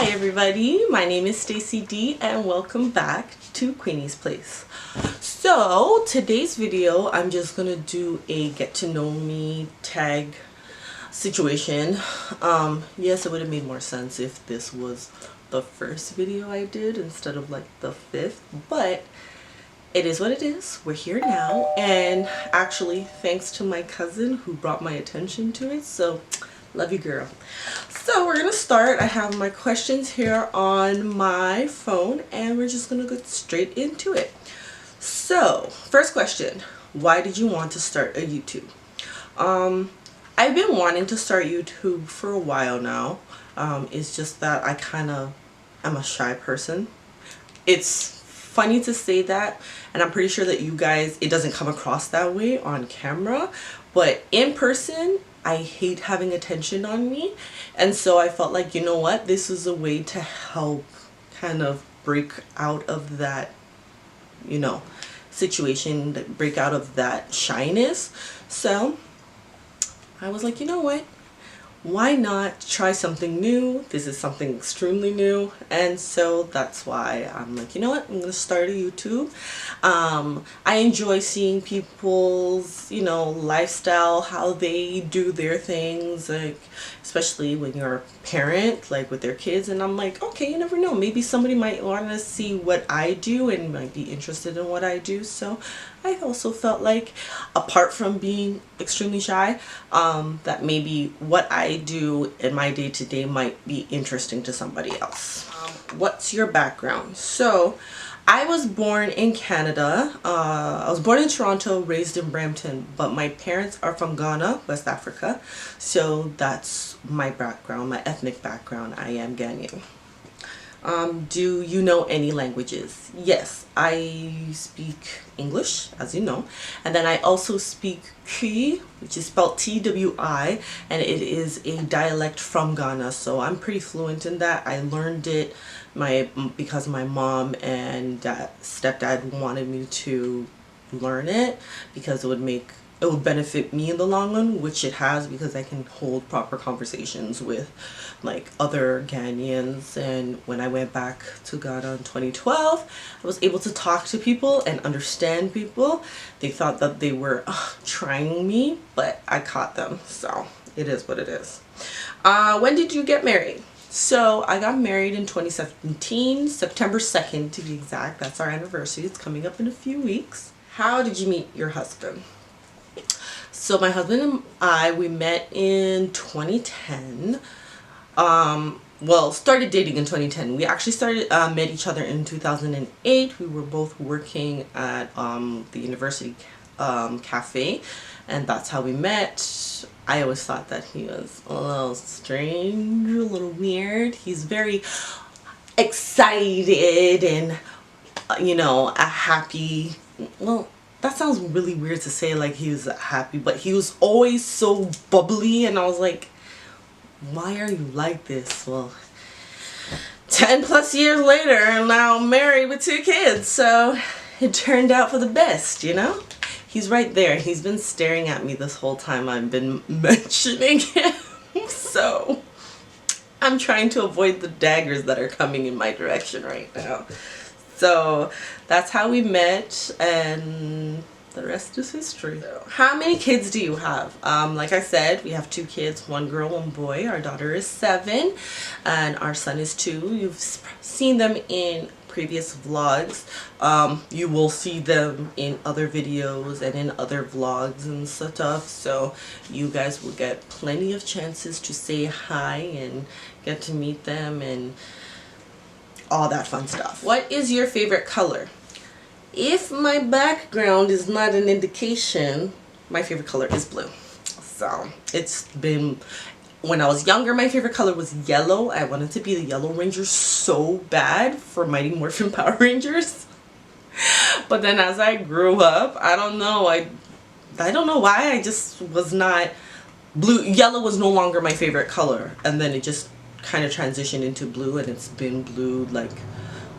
Hi everybody, my name is Stacey D and welcome back to Queenie's Place. So today's video, I'm just gonna do a get to know me tag situation. Yes, it would have made more sense if this was the first video I did instead of like the fifth, but it is what it is. We're here now, and actually thanks to my cousin who brought my attention to it, so love you, girl. So we're gonna start. I have my questions here on my phone and we're just gonna get straight into it. So first question, why did you want to start a YouTube? I've been wanting to start YouTube for a while now. It's just that I kind of am a shy person. It's funny to say that, and I'm pretty sure that you guys, it doesn't come across that way on camera, but in person I hate having attention on me. And so I felt like, you know what, this is a way to help kind of break out of that, you know, situation, break out of that shyness. So I was like, you know what, why not try something new? This is something extremely new, and so that's why I'm like, you know what, I'm gonna start a YouTube. I enjoy seeing people's, you know, lifestyle, how they do their things, like especially when you're a parent, like with their kids, and I'm like, okay, you never know, maybe somebody might want to see what I do and might be interested in what I do. So I also felt like, apart from being extremely shy, that maybe what I do in my day-to-day might be interesting to somebody else. What's your background? So I was born in Canada. I was born in Toronto, raised in Brampton, but my parents are from Ghana, West Africa. So that's my background, my ethnic background. I am Ghanaian. Do you know any languages? Yes, I speak English, as you know, and then I also speak Twi, which is spelled Twi, and it is a dialect from Ghana, so I'm pretty fluent in that. I learned it because my mom and stepdad wanted me to learn it because it would benefit me in the long run, which it has, because I can hold proper conversations with like other Ghanaians. And when I went back to Ghana in 2012, I was able to talk to people and understand people. They thought that they were trying me, but I caught them, so it is what it is. When did you get married? So I got married in 2017, September 2nd to be exact. That's our anniversary. It's coming up in a few weeks. How did you meet your husband? So my husband and I, we met in 2010. Well, started dating in 2010. We actually met each other in 2008. We were both working at the university cafe, and that's how we met. I always thought that he was a little strange, a little weird. He's very excited and, you know, a happy, well, that sounds really weird to say, like he was happy, but he was always so bubbly, and I was like, why are you like this? Well, 10 plus years later, and now I'm married with 2 kids, so it turned out for the best, you know? He's right there. He's been staring at me this whole time I've been mentioning him, so I'm trying to avoid the daggers that are coming in my direction right now. So that's how we met, and the rest is history. So, how many kids do you have? Like I said, we have 2 kids, 1 girl, 1 boy. Our daughter is 7 and our son is 2. You've seen them in previous vlogs. You will see them in other videos and in other vlogs and stuff, so you guys will get plenty of chances to say hi and get to meet them and all that fun stuff. What is your favorite color? If my background is not an indication, my favorite color is blue. So it's been, when I was younger, my favorite color was yellow. I wanted to be the Yellow Ranger so bad for Mighty Morphin Power Rangers. But then as I grew up, I don't know, I don't know why, I just was not, yellow was no longer my favorite color, and then it just kind of transitioned into blue, and it's been blue. Like,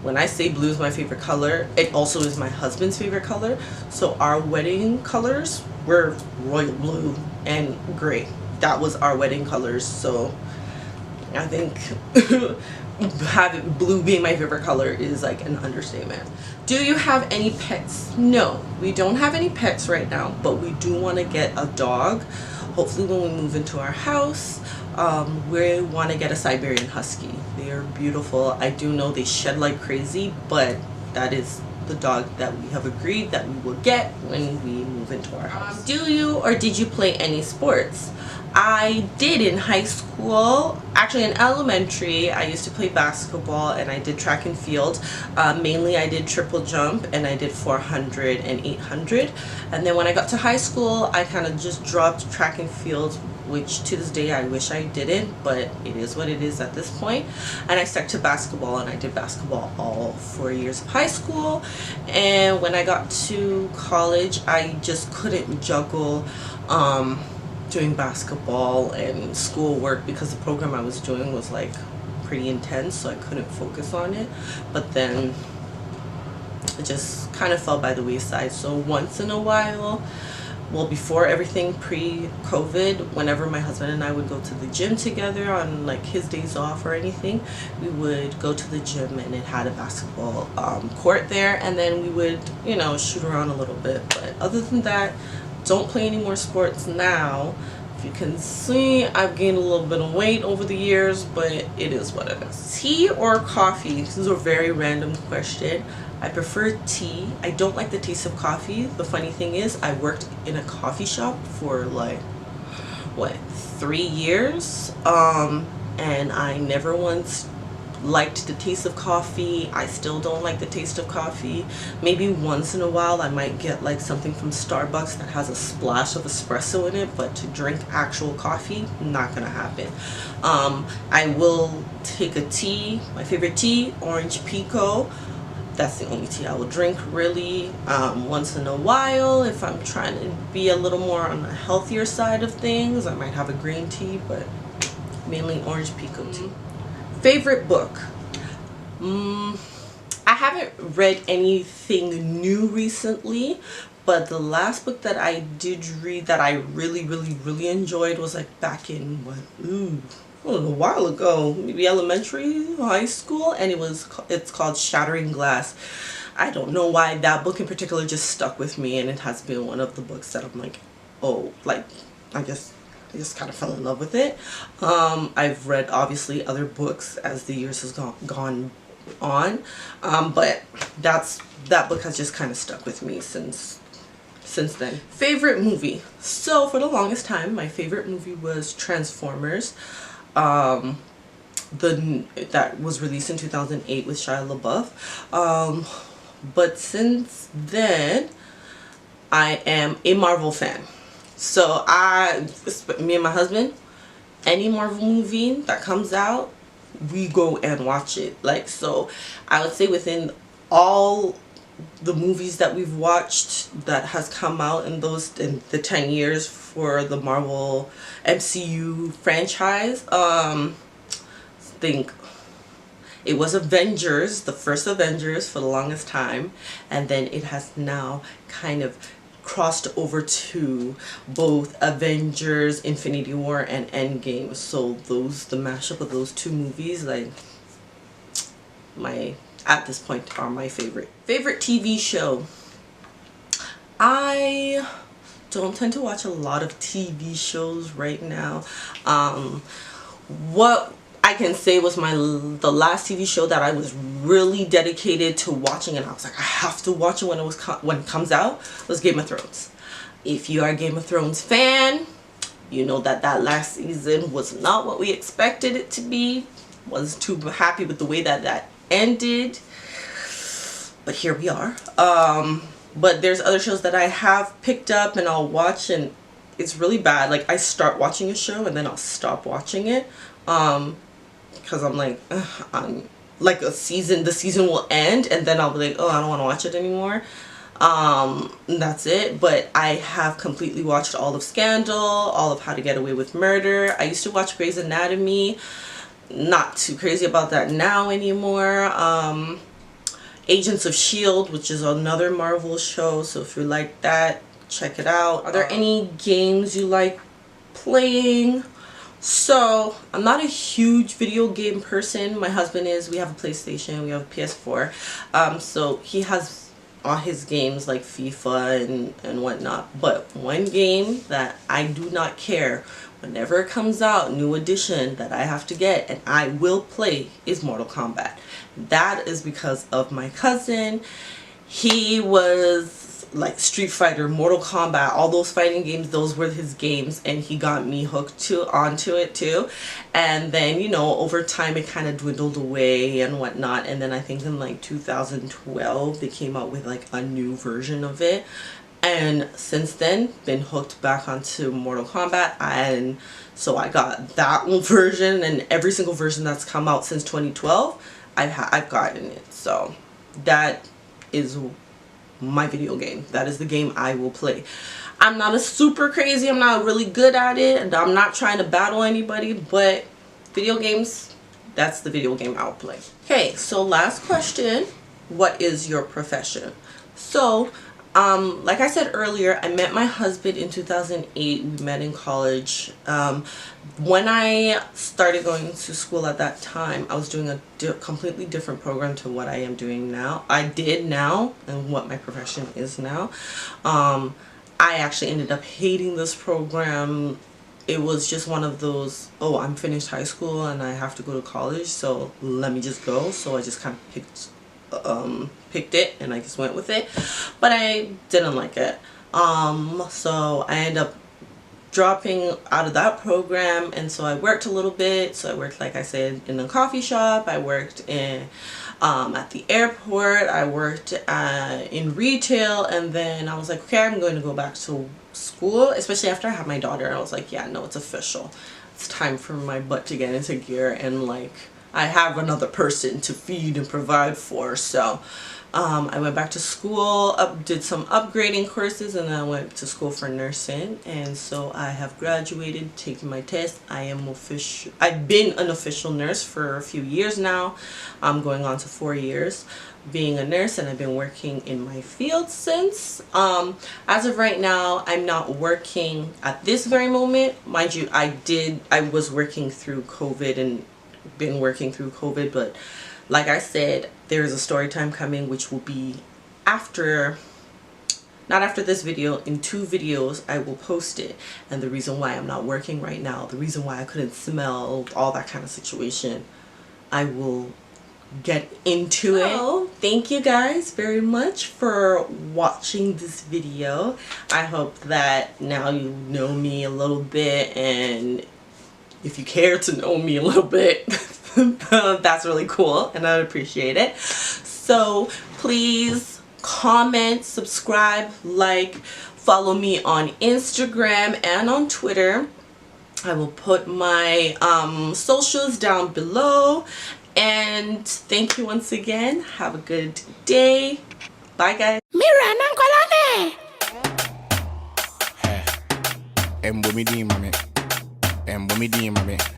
when I say blue is my favorite color, it also is my husband's favorite color. So our wedding colors were royal blue and gray. That was our wedding colors. So I think having blue being my favorite color is like an understatement. Do you have any pets? No, we don't have any pets right now, but we do want to get a dog. Hopefully when we move into our house, we want to get a Siberian Husky. They are beautiful. I do know they shed like crazy, but that is the dog that we have agreed that we will get when we move into our house. Do you or did you play any sports? I did in high school. Actually in elementary I used to play basketball and I did track and field. Mainly I did triple jump and I did 400 and 800. And then when I got to high school I kind of just dropped track and field, which to this day I wish I didn't, but it is what it is at this point. And I stuck to basketball and I did basketball all 4 years of high school. And when I got to college I just couldn't juggle doing basketball and schoolwork because the program I was doing was like pretty intense, so I couldn't focus on it. But then it just kind of fell by the wayside. So once in a while, well, before everything pre-COVID, whenever my husband and I would go to the gym together on like his days off or anything, we would go to the gym and it had a basketball court there, and then we would, you know, shoot around a little bit. But other than that, don't play any more sports now. If you can see, I've gained a little bit of weight over the years, but it is what it is. Tea or coffee? This is a very random question. I prefer tea. I don't like the taste of coffee. The funny thing is I worked in a coffee shop for like what, 3 years, and I never once liked the taste of coffee. I still don't like the taste of coffee. Maybe once in a while I might get like something from Starbucks that has a splash of espresso in it, but to drink actual coffee, not gonna happen. I will take a tea, my favorite tea, orange pico. That's the only tea I will drink really. Once in a while, if I'm trying to be a little more on the healthier side of things, I might have a green tea, but mainly orange pico tea. Favorite book? I haven't read anything new recently, but the last book that I did read that I really enjoyed was like back in what, a while ago, maybe elementary, high school, and it's called Shattering Glass. I don't know why that book in particular just stuck with me, and it has been one of the books that I'm like, oh, like I just kind of fell in love with it. I've read obviously other books as the years has gone on, but that book has just kind of stuck with me since then. Favorite movie? So for the longest time my favorite movie was Transformers. That was released in 2008 with Shia LaBeouf. But since then I am a Marvel fan. So me and my husband, any Marvel movie that comes out, we go and watch it. Like, so I would say within all the movies that we've watched that has come out in the 10 years for the Marvel MCU franchise, I think it was Avengers, the first Avengers for the longest time, and then it has now kind of crossed over to both Avengers, Infinity War, and Endgame. So the mashup of those two movies, like, at this point are my favorite. Favorite TV show? I don't tend to watch a lot of TV shows right now. What I can say was the last TV show that I was really dedicated to watching, and I was like, I have to watch it when it comes out, was Game of Thrones. If you are a Game of Thrones fan, you know that last season was not what we expected it to be. Wasn't too happy with the way that ended, but here we are. But there's other shows that I have picked up and I'll watch, and it's really bad. Like, I start watching a show and then I'll stop watching it, because I'm like, I'm like the season will end and then I'll be like, oh, I don't want to watch it anymore. That's it. But I have completely watched all of Scandal, all of How to Get Away with Murder. I used to watch Grey's Anatomy. Not too crazy about that now anymore. Agents of S.H.I.E.L.D., which is another Marvel show, so if you like that, check it out. Are there any games you like playing? So I'm not a huge video game person. My husband is. We have a PlayStation, we have a PS4. So he has all his games like FIFA and whatnot. But one game that I do not care, whenever it comes out, new edition, that I have to get and I will play is Mortal Kombat. That is because of my cousin. He was like Street Fighter, Mortal Kombat, all those fighting games, those were his games, and he got me hooked onto it too. And then, you know, over time it kind of dwindled away and whatnot, and then I think in like 2012 they came out with like a new version of it, and since then been hooked back onto Mortal Kombat. And so I got that version, and every single version that's come out since 2012 I've gotten it. So that is my video game. That is the game I will play. I'm not a super crazy, I'm not really good at it, and I'm not trying to battle anybody, but video games, that's the video game I'll play. Okay, so last question, what is your profession? So like I said earlier, I met my husband in 2008. We met in college. When I started going to school at that time, I was doing a completely different program to what I am doing now. And what my profession is now. I actually ended up hating this program. It was just one of those, oh, I'm finished high school and I have to go to college, so let me just go. So I just kind of picked it and I just went with it, but I didn't like it. So I ended up dropping out of that program, and so I worked a little bit. So I worked, like I said, in a coffee shop, I worked in at the airport, I worked in retail, and then I was like, okay, I'm going to go back to school, especially after I had my daughter. I was like, yeah, no, it's official, it's time for my butt to get into gear, and like I have another person to feed and provide for. So I went back to school, did some upgrading courses, and then I went to school for nursing. And so I have graduated, taken my test. I've been an official nurse for a few years now. I'm going on to 4 years being a nurse, and I've been working in my field since. As of right now, I'm not working at this very moment. Mind you, I was working through COVID and been working through COVID, but like I said, there is a story time coming, which will be after, not after this video, in 2 videos I will post it, and the reason why I'm not working right now, the reason why I couldn't smell, all that kind of situation, I will get into it. So, thank you guys very much for watching this video. I hope that now you know me a little bit, and if you care to know me a little bit, that's really cool and I'd appreciate it. So please comment, subscribe, like, follow me on Instagram and on Twitter. I will put my socials down below, and thank you once again. Have a good day. Bye guys. Mami.